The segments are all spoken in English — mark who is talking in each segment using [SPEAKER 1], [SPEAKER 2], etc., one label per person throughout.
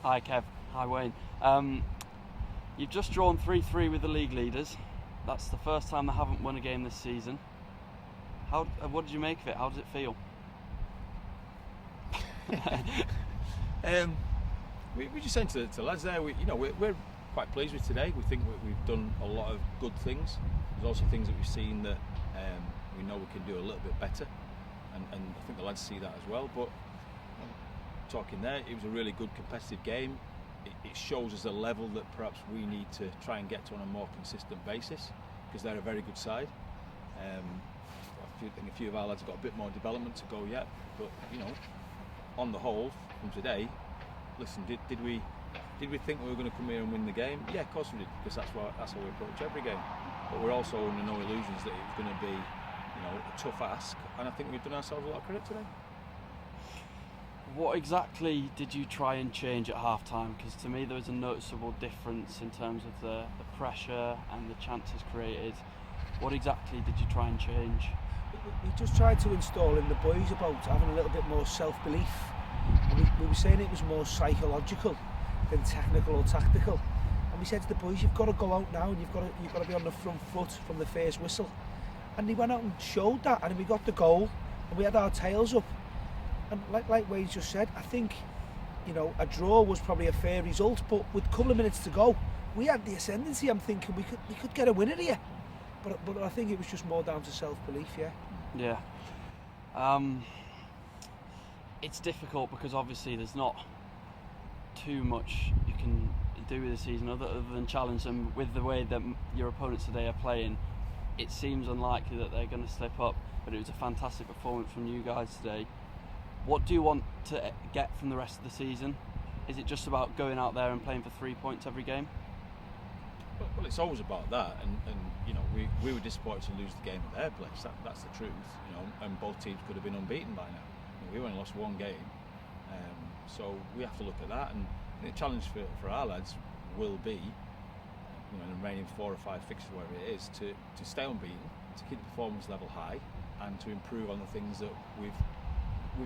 [SPEAKER 1] Hi Kev, hi Wayne. You've just drawn 3-3 with the league leaders. That's the first time they haven't won a game this season. What did you make of it? How does it feel?
[SPEAKER 2] We're just saying to the lads there, we're quite pleased with today. We think we've done a lot of good things. There's also things that we've seen that we know we can do a little bit better, and I think the lads see that as well. But talking there, it was a really good competitive game. It shows us a level that perhaps we need to try and get to on a more consistent basis, because they're a very good side. I think a few of our lads have got a bit more development to go yet, but on the whole, from today, listen, did we think we were going to come here and win the game? Yeah, of course we did, because that's how we approach every game. But we're also under no illusions that it was going to be, a tough ask, and I think we've done ourselves a lot of credit today.
[SPEAKER 1] What exactly did you try and change at half-time? Because to me there was a noticeable difference in terms of the pressure and the chances created. What exactly did you try and change?
[SPEAKER 3] We just tried to install in the boys about having a little bit more self-belief. We were saying it was more psychological than technical or tactical. And we said to the boys, you've got to go out now and you've got to be on the front foot from the first whistle. And they went out and showed that, and we got the goal and we had our tails up. And like Wayne just said, I think a draw was probably a fair result, but with a couple of minutes to go, we had the ascendancy. I'm thinking we could get a winner here, but I think it was just more down to self-belief.
[SPEAKER 1] Yeah. It's difficult because obviously there's not too much you can do with the season other than challenge them. With the way that your opponents today are playing, it seems unlikely that they're going to slip up, but it was a fantastic performance from you guys today. What do you want to get from the rest of the season? Is it just about going out there and playing for 3 points every game?
[SPEAKER 2] Well, it's always about that, and we were disappointed to lose the game at their place. That's the truth, and both teams could have been unbeaten by now. We only lost one game, so we have to look at that. And the challenge for our lads will be, in the remaining 4 or 5 fixtures, whatever it is, to stay unbeaten, to keep the performance level high, and to improve on the things that we've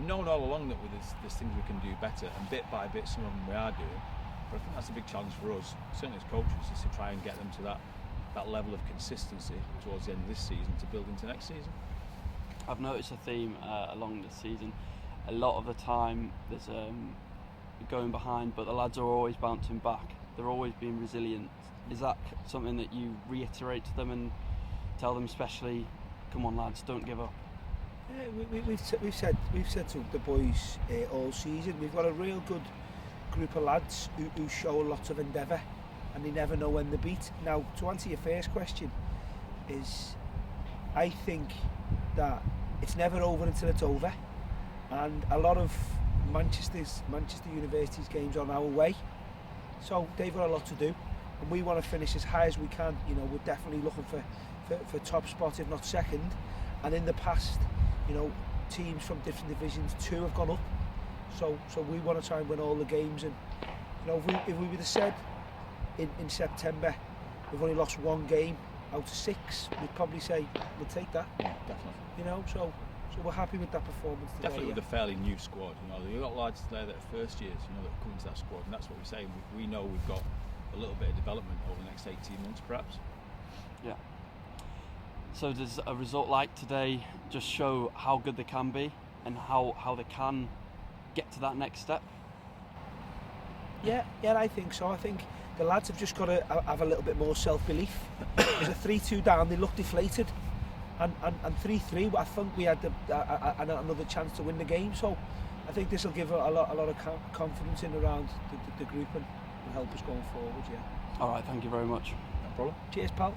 [SPEAKER 2] known all along that there's things we can do better, and bit by bit some of them we are doing. But I think that's a big challenge for us, certainly as coaches, is to try and get them to that level of consistency towards the end of this season to build into next season.
[SPEAKER 1] I've noticed a theme along this season. A lot of the time there's going behind, but the lads are always bouncing back. They're always being resilient. Is that something that you reiterate to them and tell them, especially, come on lads, don't give up?
[SPEAKER 3] Yeah, we've said to the boys all season, we've got a real good group of lads who show lots of endeavour, and they never know when they beat. Now, to answer your first question, is I think that it's never over until it's over, and a lot of Manchester University's games are on our way, so they've got a lot to do, and we want to finish as high as we can. We're definitely looking for top spot, if not second, and in the past, teams from different divisions, 2 have gone up, so we want to try and win all the games. And if we would have said in September we've only lost 1 game out of 6, we'd probably say we'll take that.
[SPEAKER 2] Yeah, definitely.
[SPEAKER 3] So we're happy with that performance today.
[SPEAKER 2] Definitely with a fairly new squad. You've got lads there that are first years, that come into that squad, and that's what we're saying. We know we've got a little bit of development over the next 18 months, perhaps.
[SPEAKER 1] Yeah. So does a result like today just show how good they can be and how they can get to that next step?
[SPEAKER 3] Yeah, I think so. I think the lads have just got to have a little bit more self-belief. There's a 3-2 down, they look deflated, and 3-3, I think we had another chance to win the game. So I think this will give a lot of confidence in around the group and help us going forward. Yeah.
[SPEAKER 1] All right, thank you very much.
[SPEAKER 2] No problem.
[SPEAKER 3] Cheers, pal.